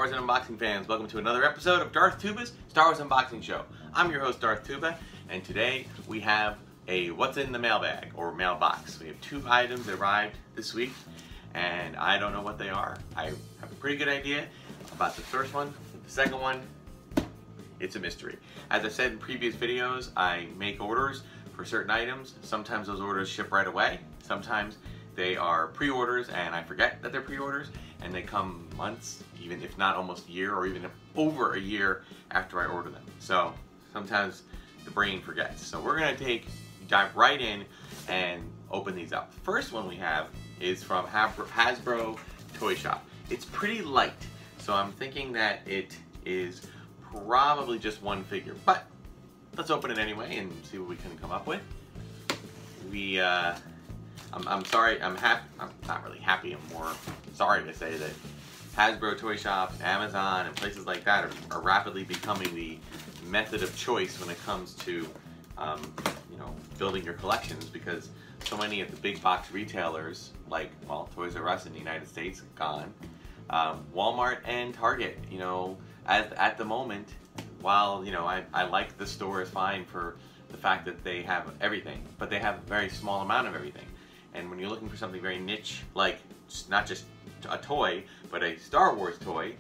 Wars and unboxing fans, welcome to another episode of Darth Tuba's Star Wars Unboxing Show. I'm your host Darth Tuba, and today we have a what's in the mailbag or mailbox. We have two items that arrived this week, and I don't know what they are. I have a pretty good idea about the first one. The second one, it's a mystery. As I said in previous videos, I make orders for certain items. Sometimes those orders ship right away. Sometimes they are pre-orders and I forget that they're pre-orders, and they come months, even if not almost a year, or even over a year after I order them. So sometimes the brain forgets. So we're gonna dive right in and open these up. The first one we have is from Hasbro Toy Shop. It's pretty light, so I'm thinking that it is probably just one figure, but let's open it anyway and see what we can come up with. I'm sorry, I'm not really happy, I'm more sorry to say that Hasbro Toy Shop, Amazon, and places like that are rapidly becoming the method of choice when it comes to you know, building your collections, because so many of the big box retailers like, well, Toys R Us in the United States, gone. Walmart and Target, you know, at the moment, while, you know, I like the store is fine for the fact that they have everything, but they have a very small amount of everything. And when you're looking for something very niche, like not just a toy, but a Star Wars toy,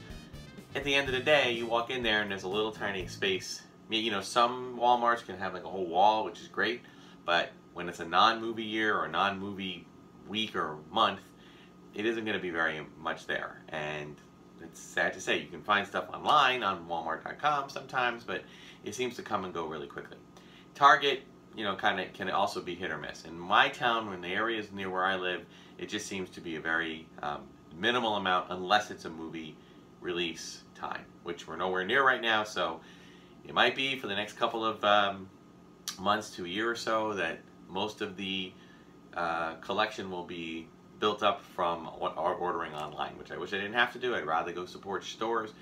at the end of the day, you walk in there and there's a little tiny space. You know, some Walmarts can have like a whole wall, which is great, but when it's a non-movie year or a non-movie week or month, it isn't going to be very much there. And it's sad to say, you can find stuff online on Walmart.com sometimes, but it seems to come and go really quickly. Target, you know, kind of can also be hit or miss. In my town, in the areas near where I live, it just seems to be a very minimal amount, unless it's a movie release time, which we're nowhere near right now. So it might be for the next couple of months to a year or so that most of the collection will be built up from ordering online, which I wish I didn't have to do. I'd rather go support stores.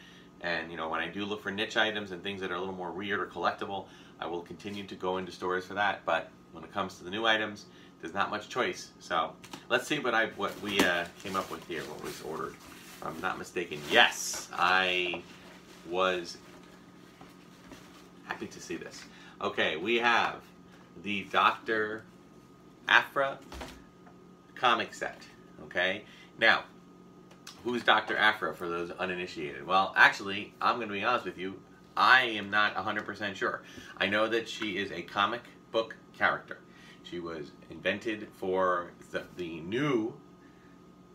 And you know, when I do look for niche items and things that are a little more weird or collectible, I will continue to go into stores for that. But when it comes to the new items, there's not much choice. So let's see what we came up with here, what was ordered. If I'm not mistaken, yes, I was happy to see this. Okay, we have the Dr. Aphra comic set. Okay, now, who's Dr. Aphra for those uninitiated? Well, actually, I'm going to be honest with you, I am not 100% sure. I know that she is a comic book character. She was invented for the new,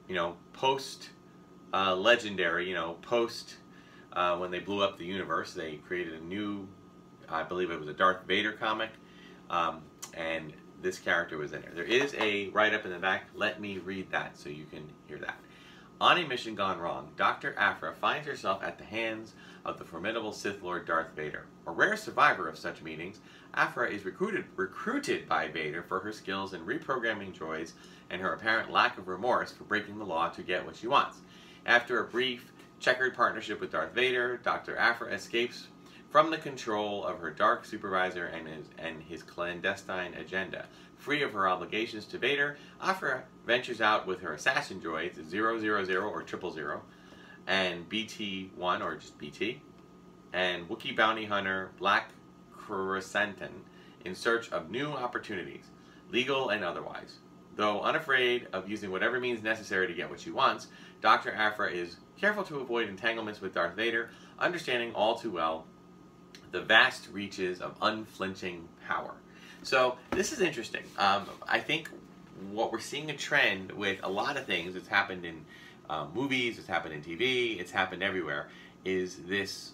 you know, post-legendary, you know, when they blew up the universe, they created a new, I believe it was a Darth Vader comic, and this character was in there. There is a write-up in the back. Let me read that so you can hear that. On a mission gone wrong, Dr. Aphra finds herself at the hands of the formidable Sith Lord Darth Vader. A rare survivor of such meetings, Aphra is recruited by Vader for her skills in reprogramming droids and her apparent lack of remorse for breaking the law to get what she wants. After a brief, checkered partnership with Darth Vader, Dr. Aphra escapes from the control of her dark supervisor and his clandestine agenda. Free of her obligations to Vader, Aphra ventures out with her assassin droids 000 or 000 and BT-1 or just BT, and Wookiee bounty hunter Black Chrysanthemum in search of new opportunities, legal and otherwise. Though unafraid of using whatever means necessary to get what she wants, Dr. Aphra is careful to avoid entanglements with Darth Vader, understanding all too well the vast reaches of unflinching power. So this is interesting. I think what we're seeing a trend with a lot of things, it's happened in movies, it's happened in TV, it's happened everywhere, is this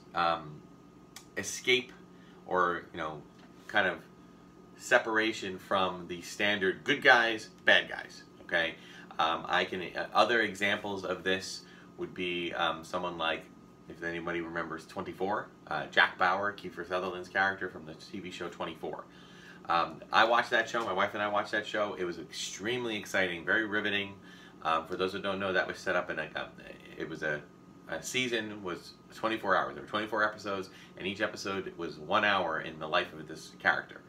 escape or, you know, kind of separation from the standard good guys, bad guys. Okay, other examples of this would be someone like, if anybody remembers 24, Jack Bauer, Kiefer Sutherland's character from the TV show 24. I watched that show, my wife and I watched that show. It was extremely exciting, very riveting. For those who don't know, that was set up in a season was 24 hours. There were 24 episodes, and each episode was 1 hour in the life of this character.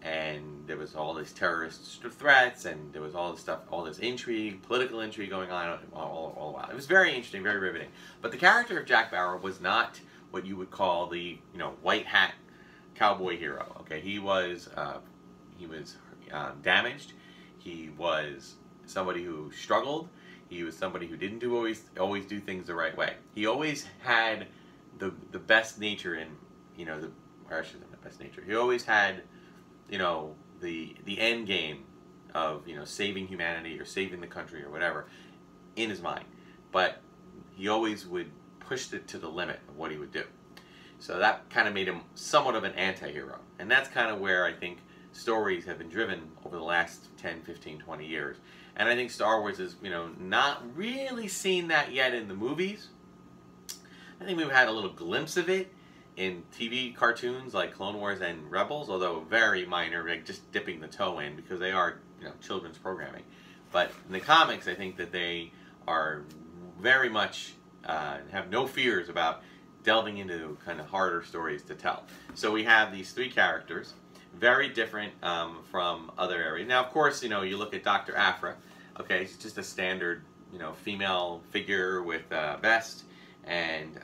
and there was all these terrorist threats, and there was all this stuff, all this intrigue, political intrigue going on all the while. It was very interesting, very riveting. But the character of Jack Bauer was not what you would call the white hat cowboy hero. Okay, he was damaged. He was somebody who struggled. He was somebody who didn't always do things the right way. He always had the best nature in or I shouldn't say the best nature. He always had the end game of saving humanity or saving the country or whatever in his mind, but he always would push it to the limit of what he would do. So that kind of made him somewhat of an anti-hero, and that's kind of where I think stories have been driven over the last 10, 15, 20 years. And I think Star Wars is not really seen that yet in the movies. I think we've had a little glimpse of it in TV cartoons like Clone Wars and Rebels, although very minor, like just dipping the toe in because they are children's programming. But in the comics, I think that they are very much have no fears about delving into kind of harder stories to tell. So we have these three characters, very different from other areas. Now, of course, you look at Dr. Aphra. Okay, she's just a standard female figure with a vest, and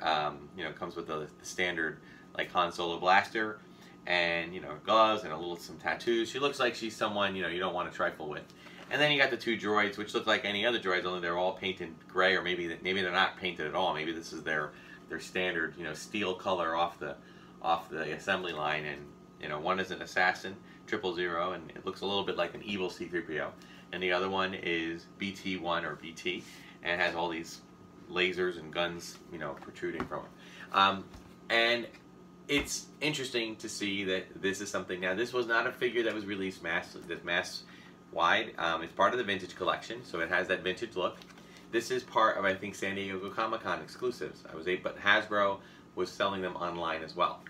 comes with the standard like Han Solo blaster, and gloves and some tattoos. She looks like she's someone you don't want to trifle with. And then you got the two droids, which look like any other droids, only they're all painted gray, or maybe they're not painted at all. Maybe this is their standard steel color off the assembly line. And one is an assassin, 000, and it looks a little bit like an evil C-3PO, and the other one is BT-1 or BT, and has all these lasers and guns protruding from it. And it's interesting to see that this is something. Now, this was not a figure that was released mass wide. It's part of the vintage collection, so it has that vintage look. This is part of, I think, San Diego Comic-Con exclusives. But Hasbro was selling them online as well.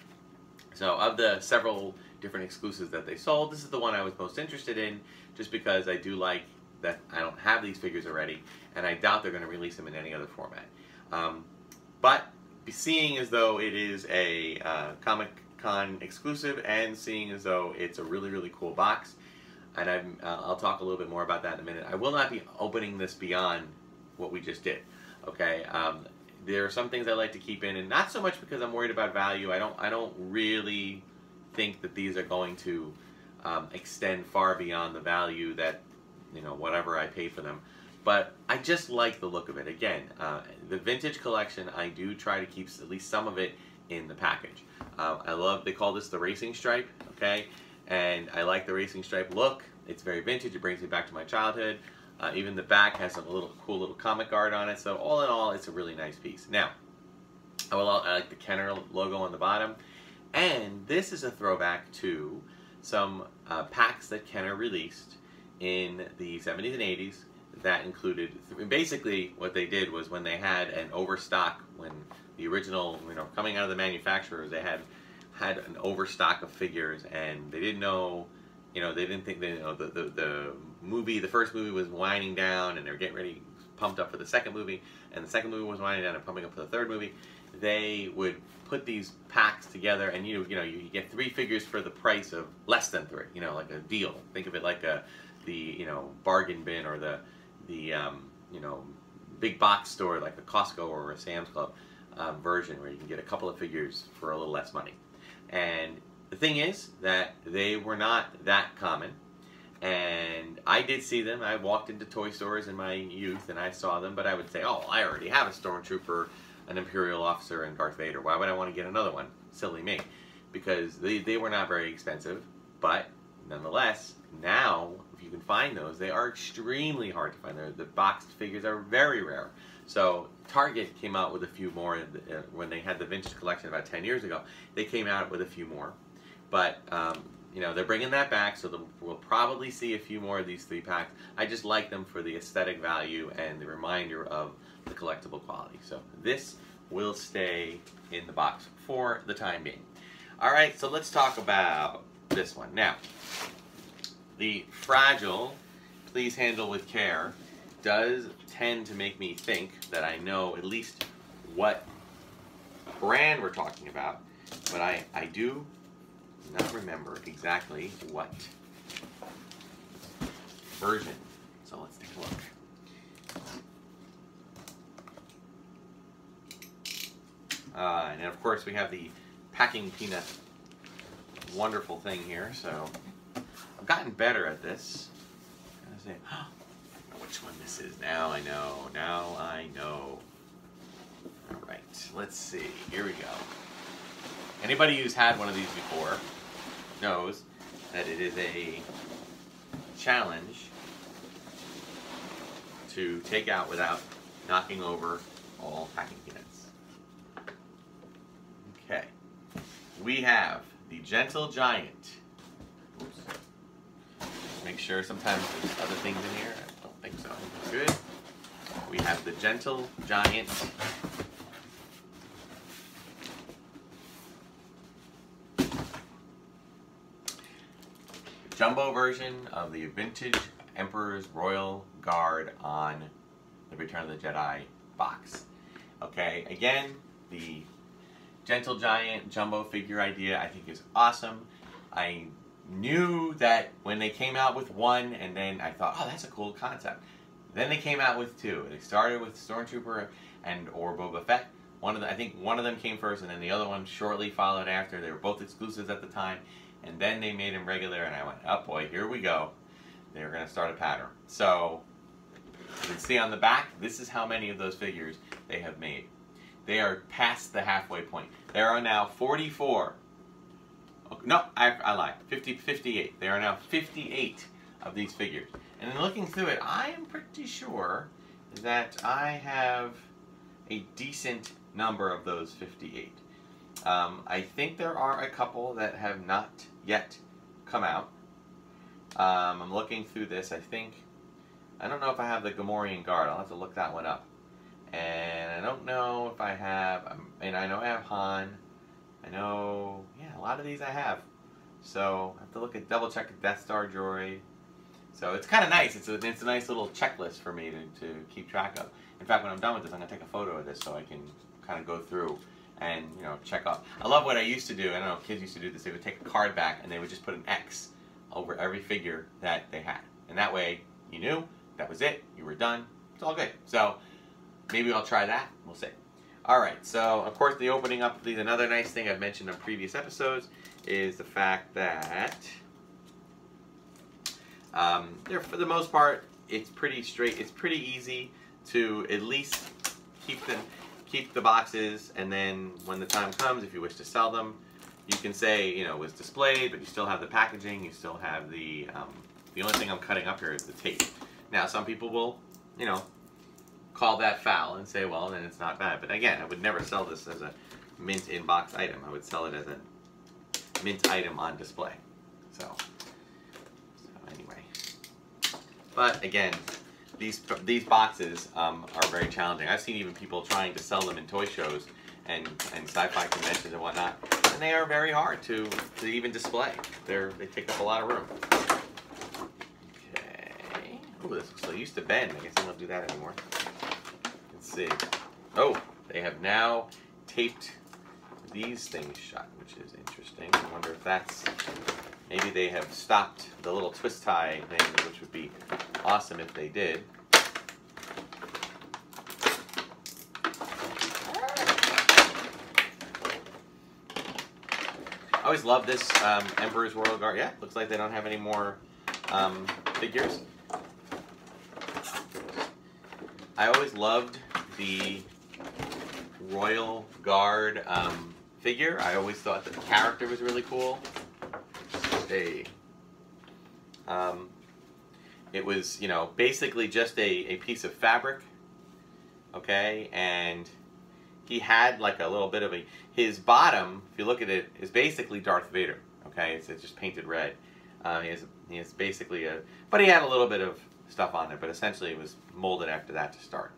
So of the several different exclusives that they sold, this is the one I was most interested in, just because I do like that I don't have these figures already, and I doubt they're going to release them in any other format. But seeing as though it is a Comic-Con exclusive, and seeing as though it's a really, really cool box, and I'll talk a little bit more about that in a minute. I will not be opening this beyond what we just did. Okay, there are some things I like to keep in, and not so much because I'm worried about value. I don't really think that these are going to extend far beyond the value that whatever I pay for them. But I just like the look of it. Again, the vintage collection, I do try to keep at least some of it in the package. They call this the racing stripe, okay? And I like the racing stripe look. It's very vintage. It brings me back to my childhood. Even the back has some cool little comic art on it. So all in all, it's a really nice piece. Now, I like the Kenner logo on the bottom. And this is a throwback to some packs that Kenner released in the 70s and 80s that included, basically what they did was when they had an overstock, when the original, coming out of the manufacturers, they had an overstock of figures, and they didn't know, they didn't think that, the first movie was winding down, and they were getting ready, pumped up for the second movie, and the second movie was winding down and pumping up for the third movie. They would put these packs together, and you get 3 figures for the price of less than 3, like a deal. Think of it like the bargain bin, or the big box store like a Costco or a Sam's Club version, where you can get a couple of figures for a little less money. And the thing is that they were not that common, and I did see them. I walked into toy stores in my youth and I saw them, but I would say, oh, I already have a Stormtrooper, an Imperial officer, and Darth Vader. Why would I want to get another one? Silly me. Because they were not very expensive, but nonetheless, now, if you can find those, they are extremely hard to find. The boxed figures are very rare. So Target came out with a few more when they had the vintage collection about 10 years ago. They came out with a few more. But, they're bringing that back, so we'll probably see a few more of these 3-packs. I just like them for the aesthetic value and the reminder of the collectible quality. So this will stay in the box for the time being. All right, so let's talk about this one. Now, the fragile, please handle with care, does tend to make me think that I know at least what brand we're talking about, but I do not remember exactly what version. So let's take a look. And of course we have the packing peanut wonderful thing here. So I've gotten better at this. I say, oh, I know which one this is. Now I know. Now I know. All right. Let's see. Here we go. Anybody who's had one of these before knows that it is a challenge to take out without knocking over all packing peanuts. Okay. We have the Gentle Giant. Oops. Make sure sometimes there's other things in here. I don't think so. Good. We have the Gentle Giant. Jumbo version of the vintage Emperor's Royal Guard on the Return of the Jedi box. Okay, again, the Gentle Giant jumbo figure idea I think is awesome. I knew that when they came out with one, and then I thought, oh, that's a cool concept. Then they came out with two. They started with Stormtrooper or Boba Fett. I think one of them came first, and then the other one shortly followed after. They were both exclusives at the time. And then they made him regular, and I went, oh boy, here we go. They're going to start a pattern. So, you can see on the back, this is how many of those figures they have made. They are past the halfway point. There are now 44. No, I lied. 58. There are now 58 of these figures. And in looking through it, I am pretty sure that I have a decent number of those 58. I think there are a couple that have not yet come out. I'm looking through this. I don't know if I have the Gamorrean Guard. I'll have to look that one up. And I don't know if I have, and I know I have Han. I know, yeah, a lot of these I have. So I have to double check the Death Star droid. So it's kind of nice. It's a nice little checklist for me to keep track of. In fact, when I'm done with this, I'm going to take a photo of this so I can kind of go through and, you know, check off. I love what I used to do. I don't know if kids used to do this. They would take a card back and they would just put an X over every figure that they had. And that way, you knew that was it. You were done. It's all good. So maybe I'll try that. We'll see. All right. So, of course, the opening up of these, another nice thing I've mentioned on previous episodes is the fact that they're, for the most part, it's pretty straight. It's pretty easy to at least keep the boxes, and then when the time comes, if you wish to sell them, you can say, you know, it was displayed, but you still have the packaging, you still have the only thing I'm cutting up here is the tape. Now, some people will, you know, call that foul and say, well, then it's not bad. But again, I would never sell this as a mint in-box item. I would sell it as a mint item on display. So anyway. But again, these boxes are very challenging. I've seen even people trying to sell them in toy shows and sci-fi conventions and whatnot, and they are very hard to even display. They take up a lot of room. Okay. Oh, this looks like it used to bend. I guess they don't do that anymore. Let's see. Oh, they have now taped these things shut, which is interesting. I wonder if that's, maybe they have stopped the little twist tie thing, which would be awesome if they did. I always love this Emperor's Royal Guard. Yeah, looks like they don't have any more figures. I always loved the Royal Guard figure. I always thought that the character was really cool. It was, you know, basically just a piece of fabric, okay, and he had like a little bit of his bottom, if you look at it, is basically Darth Vader, okay, it's just painted red. He has basically but he had a little bit of stuff on there, but essentially it was molded after that to start.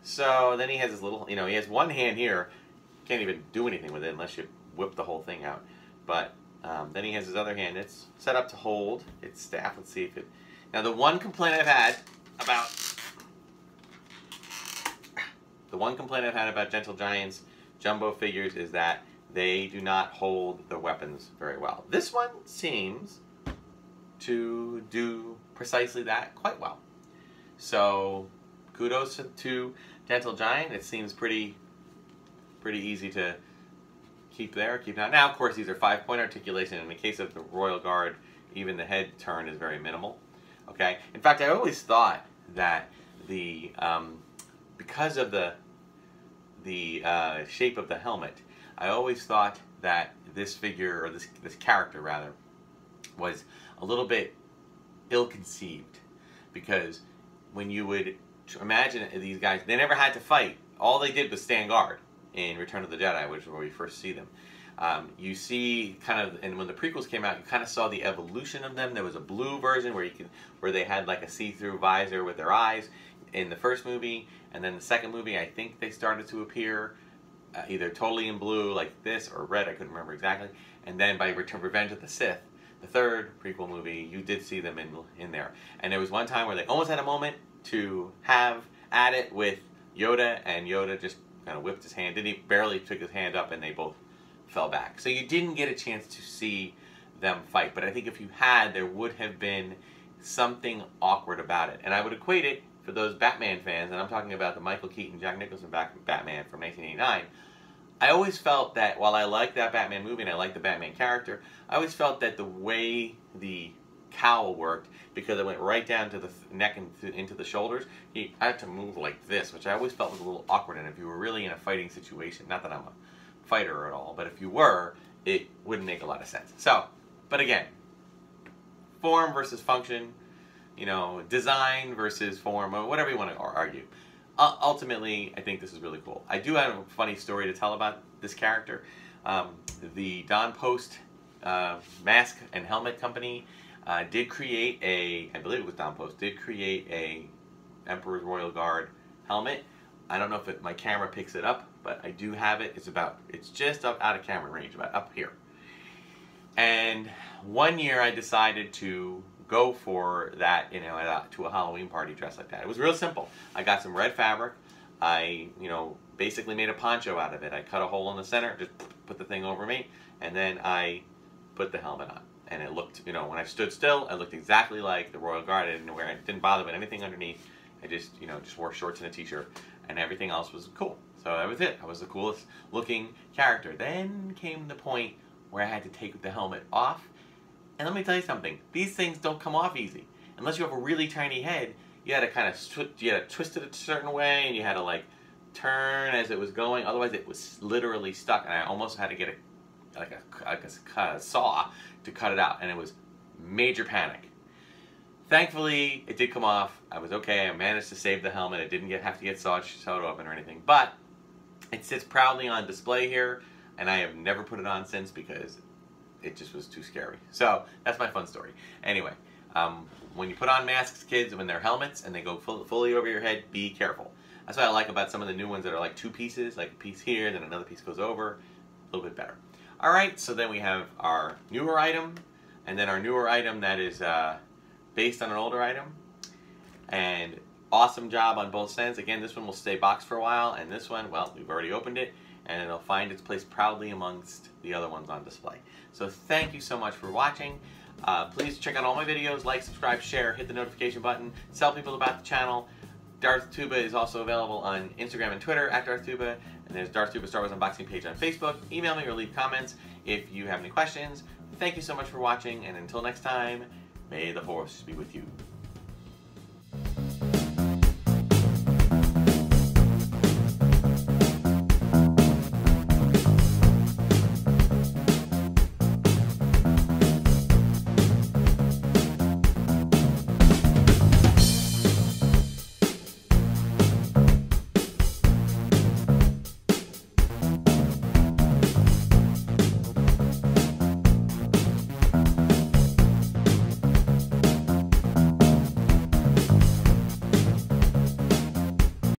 So then he has his little, you know, he has one hand here, can't even do anything with it unless you whip the whole thing out, but then he has his other hand. It's set up to hold its staff. Let's see if it... Now, the one complaint I've had about Gentle Giant's jumbo figures is that they do not hold the weapons very well. This one seems to do precisely that quite well. So kudos to Gentle Giant. It seems pretty easy to keep there, keep down. Now, of course, these are 5-point articulation. In the case of the Royal Guard, even the head turn is very minimal. Okay. In fact, I always thought that the because of the shape of the helmet, I always thought that this figure, or this character rather, was a little bit ill-conceived, because when you would imagine these guys, they never had to fight. All they did was stand guard in Return of the Jedi, which is where we first see them. You see kind of, and when the prequels came out, you kind of saw the evolution of them. There was a blue version where they had like a see-through visor with their eyes in the first movie, and then the second movie, I think they started to appear either totally in blue like this or red, I couldn't remember exactly. And then by Revenge of the Sith, the third prequel movie, you did see them in there. And there was one time where they almost had a moment to have at it with Yoda, and Yoda just kind of whipped his hand. He barely took his hand up, and they both fell back. So you didn't get a chance to see them fight. But I think if you had, there would have been something awkward about it. And I would equate it, for those Batman fans, and I'm talking about the Michael Keaton, Jack Nicholson Batman from 1989, I always felt that while I liked that Batman movie and I liked the Batman character, I always felt that the way the cowl worked, because it went right down to the neck and into the shoulders, he had to move like this, which I always felt was a little awkward. And if you were really in a fighting situation, not that I'm a fighter at all, but if you were, it wouldn't make a lot of sense. So, but again, form versus function, you know, design versus form, or whatever you want to argue. Ultimately, I think this is really cool. I do have a funny story to tell about this character. The Don Post mask and helmet company did create I believe it was Don Post, did create a Emperor's Royal Guard helmet. I don't know if my camera picks it up, but I do have it. It's just up out of camera range, about up here. And one year I decided to go for that, you know, to a Halloween party dressed like that. It was real simple. I got some red fabric. I, you know, basically made a poncho out of it. I cut a hole in the center, just put the thing over me, and then I put the helmet on. And it looked, you know, when I stood still, it looked exactly like the Royal Guard. I didn't bother with anything underneath. I just, you know, just wore shorts and a t-shirt, and everything else was cool. So that was it. I was the coolest looking character. Then came the point where I had to take the helmet off. And let me tell you something, these things don't come off easy. Unless you have a really tiny head, you had to kind of twist it a certain way, and you had to like turn as it was going. Otherwise, it was literally stuck, and I almost had to get a saw to cut it out, and it was major panic. Thankfully, it did come off. I was okay. I managed to save the helmet. It didn't have to get sewed open or anything, but it sits proudly on display here, and I have never put it on since because it just was too scary. So that's my fun story. Anyway, when you put on masks, kids, when they're helmets and they go fully over your head, be careful. That's what I like about some of the new ones that are like two pieces, like a piece here, then another piece goes over, a little bit better. All right, so then we have our newer item, and then our newer item that is based on an older item. And awesome job on both ends. Again, this one will stay boxed for a while, and this one, well, we've already opened it, and it'll find its place proudly amongst the other ones on display. So thank you so much for watching. Please check out all my videos, like, subscribe, share, hit the notification button, tell people about the channel. Darth Tuba is also available on Instagram and Twitter at Darth Tuba, and there's Darth Tuba Star Wars Unboxing page on Facebook. Email me or leave comments if you have any questions. Thank you so much for watching, and until next time, may the Force be with you.